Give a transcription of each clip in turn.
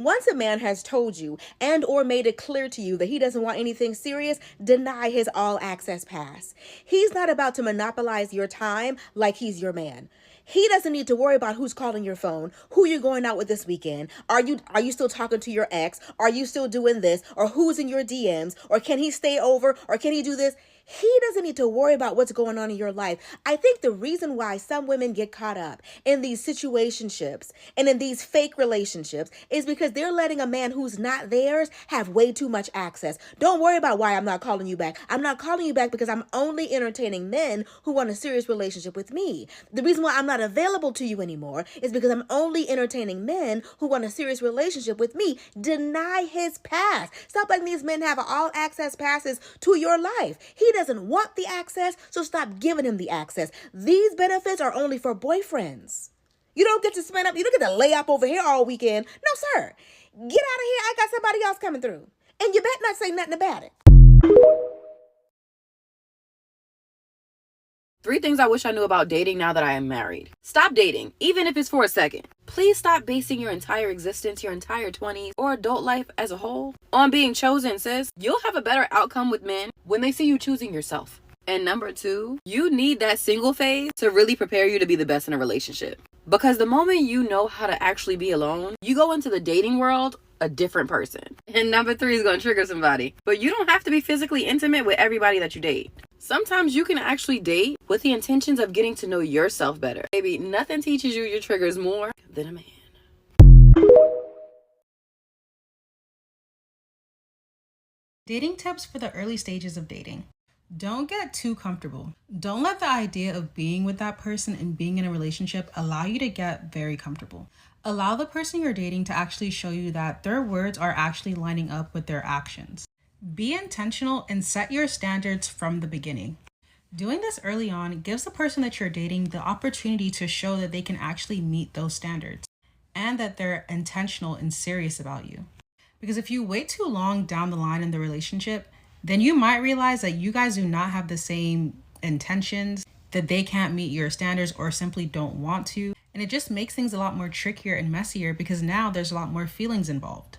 Once a man has told you and or made it clear to you that he doesn't want anything serious, deny his all access pass. He's not about to monopolize your time like he's your man. He doesn't need to worry about who's calling your phone, who you're going out with this weekend. Are you still talking to your ex? Are you still doing this? Or who's in your DMs? Or can he stay over? Or can he do this? He doesn't need to worry about what's going on in your life. I think the reason why some women get caught up in these situationships and in these fake relationships is because they're letting a man who's not theirs have way too much access. Don't worry about why I'm not calling you back. I'm not calling you back because I'm only entertaining men who want a serious relationship with me. The reason why I'm not available to you anymore is because I'm only entertaining men who want a serious relationship with me. Deny his pass. Stop letting these men have all access passes to your life. He doesn't want the access, so stop giving him the access. These benefits are only for boyfriends. You don't get to you don't get to lay up over here all weekend. No, sir. Get out of here. I got somebody else coming through. And you better not say nothing about it. 3 things I wish I knew about dating now that I am married. Stop dating, even if it's for a second. Please stop basing your entire existence, your entire 20s, or adult life as a whole on being chosen, sis. You'll have a better outcome with men when they see you choosing yourself. And number 2, you need that single phase to really prepare you to be the best in a relationship. Because the moment you know how to actually be alone, you go into the dating world a different person. And number 3 is going to trigger somebody. But you don't have to be physically intimate with everybody that you date. Sometimes you can actually date with the intentions of getting to know yourself better. Baby, nothing teaches you your triggers more than a man. Dating tips for the early stages of dating. Don't get too comfortable. Don't let the idea of being with that person and being in a relationship allow you to get very comfortable. Allow the person you're dating to actually show you that their words are actually lining up with their actions. Be intentional and set your standards from the beginning. Doing this early on gives the person that you're dating the opportunity to show that they can actually meet those standards and that they're intentional and serious about you. Because if you wait too long down the line in the relationship, then you might realize that you guys do not have the same intentions, that they can't meet your standards or simply don't want to. And it just makes things a lot more trickier and messier because now there's a lot more feelings involved.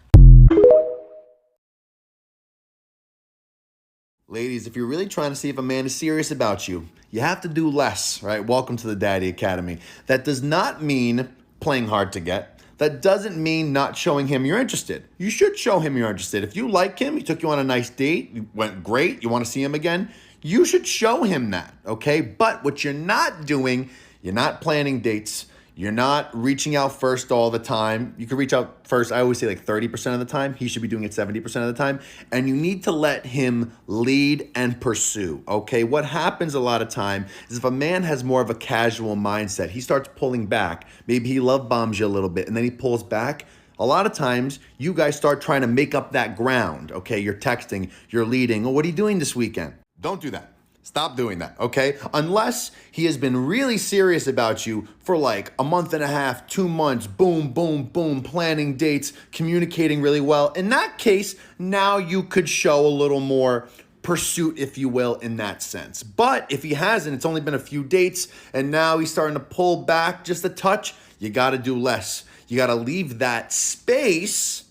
Ladies, if you're really trying to see if a man is serious about you, you have to do less, right? Welcome to the Daddy Academy. That does not mean playing hard to get. That doesn't mean not showing him you're interested. You should show him you're interested. If you like him, he took you on a nice date, you went great, you want to see him again, you should show him that, okay? But what you're not doing, you're not planning dates. You're not reaching out first all the time. You can reach out first, I always say like 30% of the time. He should be doing it 70% of the time. And you need to let him lead and pursue, okay? What happens a lot of time is if a man has more of a casual mindset, he starts pulling back. Maybe he love bombs you a little bit and then he pulls back. A lot of times you guys start trying to make up that ground, okay? You're texting, you're leading. Oh, what are you doing this weekend? Don't do that. Stop doing that, okay? Unless he has been really serious about you for like a month and a half, 2 months, boom, boom, boom, planning dates, communicating really well. In that case, now you could show a little more pursuit, if you will, in that sense. But if he hasn't, it's only been a few dates, and now he's starting to pull back just a touch, you gotta do less. You gotta leave that space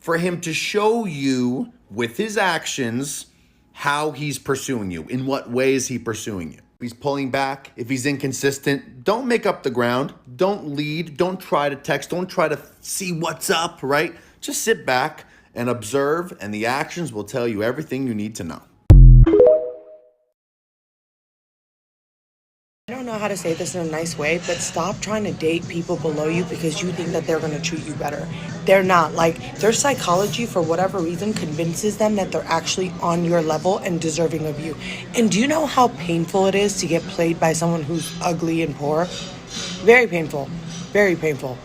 for him to show you with his actions how he's pursuing you. In what way is he pursuing you? If he's pulling back, if he's inconsistent, don't make up the ground. Don't lead. Don't try to text. Don't try to see what's up, right? Just sit back and observe, and the actions will tell you everything you need to know. I don't know how to say this in a nice way, but stop trying to date people below you because you think that they're going to treat you better. They're not. Like, their psychology, for whatever reason, convinces them that they're actually on your level and deserving of you. And do you know how painful it is to get played by someone who's ugly and poor? Very painful. Very painful.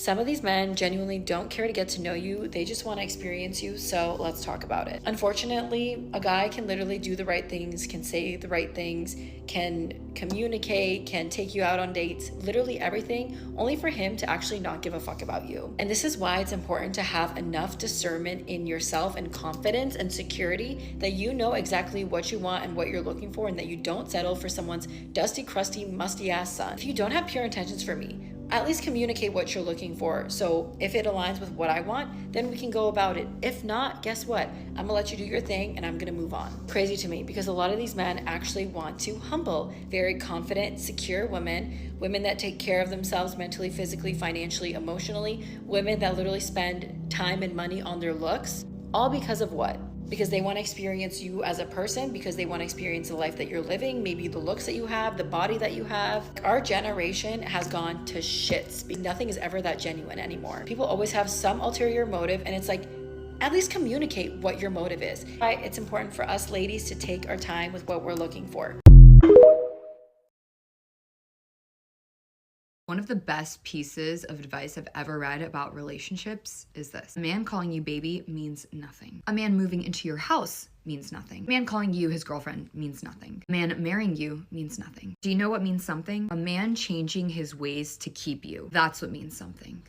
Some of these men genuinely don't care to get to know you. They just want to experience you. So let's talk about it. Unfortunately, a guy can literally do the right things, can say the right things, can communicate, can take you out on dates, literally everything, only for him to actually not give a fuck about you. And this is why it's important to have enough discernment in yourself and confidence and security that you know exactly what you want and what you're looking for, and that you don't settle for someone's dusty, crusty, musty ass son. If you don't have pure intentions for me, at least communicate what you're looking for. So if it aligns with what I want, then we can go about it. If not, guess what? I'm gonna let you do your thing and I'm gonna move on. Crazy to me, because a lot of these men actually want to humble, very confident, secure women that take care of themselves mentally, physically, financially, emotionally, women that literally spend time and money on their looks, all because of what? Because they want to experience you as a person, because they want to experience the life that you're living, maybe the looks that you have, the body that you have. Our generation has gone to shits. Nothing is ever that genuine anymore. People always have some ulterior motive, and it's like, at least communicate what your motive is. It's important for us ladies to take our time with what we're looking for. One of the best pieces of advice I've ever read about relationships is this. A man calling you baby means nothing. A man moving into your house means nothing. A man calling you his girlfriend means nothing. A man marrying you means nothing. Do you know what means something? A man changing his ways to keep you. That's what means something.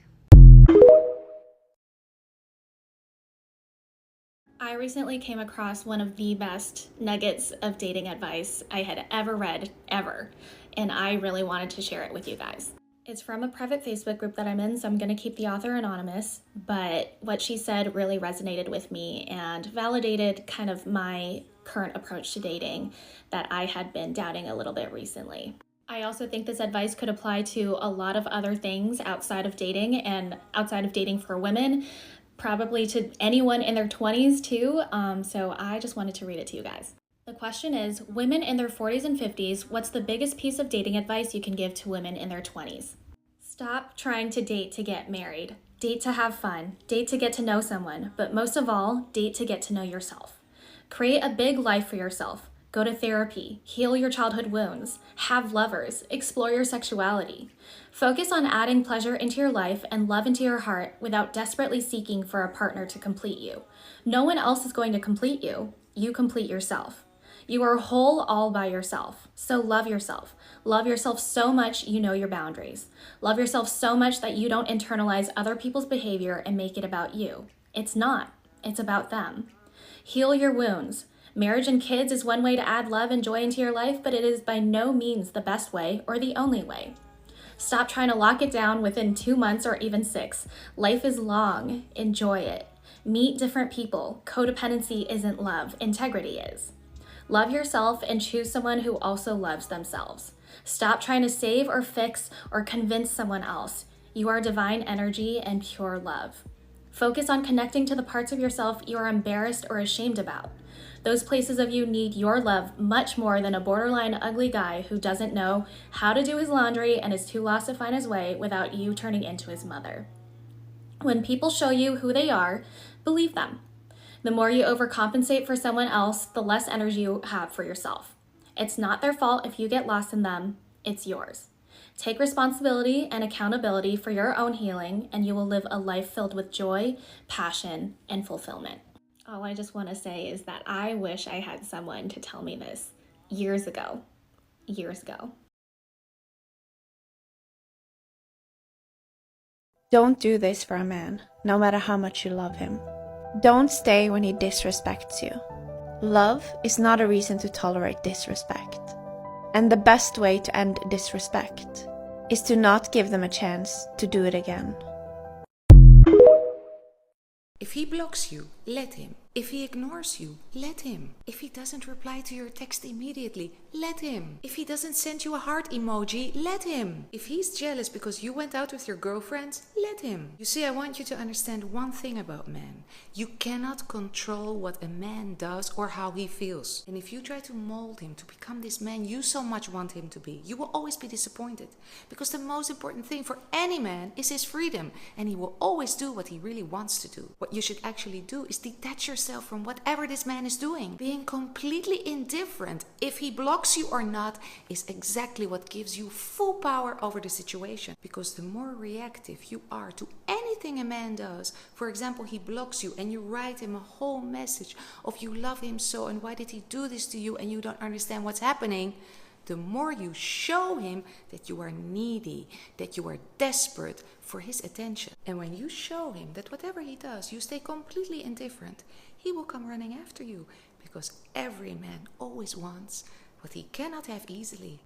I recently came across one of the best nuggets of dating advice I had ever read, ever, and I really wanted to share it with you guys. It's from a private Facebook group that I'm in, so I'm going to keep the author anonymous, but what she said really resonated with me and validated kind of my current approach to dating that I had been doubting a little bit recently. I also think this advice could apply to a lot of other things outside of dating and outside of dating for women, probably to anyone in their 20s too, so I just wanted to read it to you guys. The question is, women in their 40s and 50s, what's the biggest piece of dating advice you can give to women in their 20s? Stop trying to date to get married. Date to have fun. Date to get to know someone. But most of all, date to get to know yourself. Create a big life for yourself. Go to therapy. Heal your childhood wounds. Have lovers. Explore your sexuality. Focus on adding pleasure into your life and love into your heart without desperately seeking for a partner to complete you. No one else is going to complete you. You complete yourself. You are whole all by yourself. So love yourself. Love yourself so much you know your boundaries. Love yourself so much that you don't internalize other people's behavior and make it about you. It's not. It's about them. Heal your wounds. Marriage and kids is one way to add love and joy into your life, but it is by no means the best way or the only way. Stop trying to lock it down within 2 months or even 6. Life is long. Enjoy it. Meet different people. Codependency isn't love. Integrity is. Love yourself and choose someone who also loves themselves. Stop trying to save or fix or convince someone else. You are divine energy and pure love. Focus on connecting to the parts of yourself you are embarrassed or ashamed about. Those places of you need your love much more than a borderline ugly guy who doesn't know how to do his laundry and is too lost to find his way without you turning into his mother. When people show you who they are, believe them. The more you overcompensate for someone else, the less energy you have for yourself. It's not their fault if you get lost in them, it's yours. Take responsibility and accountability for your own healing, and you will live a life filled with joy, passion, and fulfillment. All I just want to say is that I wish I had someone to tell me this years ago. Years ago. Don't do this for a man, no matter how much you love him. Don't stay when he disrespects you. Love is not a reason to tolerate disrespect. And the best way to end disrespect is to not give them a chance to do it again. If he blocks you, let him. If he ignores you, let him. If he doesn't reply to your text immediately, let him. If he doesn't send you a heart emoji, let him. If he's jealous because you went out with your girlfriends, let him. You see, I want you to understand one thing about men. You cannot control what a man does or how he feels. And if you try to mold him to become this man you so much want him to be, you will always be disappointed. Because the most important thing for any man is his freedom. And he will always do what he really wants to do. What you should actually do is detach yourself yourself from whatever this man is doing. Being completely indifferent if he blocks you or not is exactly what gives you full power over the situation. Because the more reactive you are to anything a man does, for example, he blocks you and you write him a whole message of you love him so and why did he do this to you and you don't understand what's happening, the more you show him that you are needy, that you are desperate for his attention. And when you show him that whatever he does, you stay completely indifferent, he will come running after you, because every man always wants what he cannot have easily.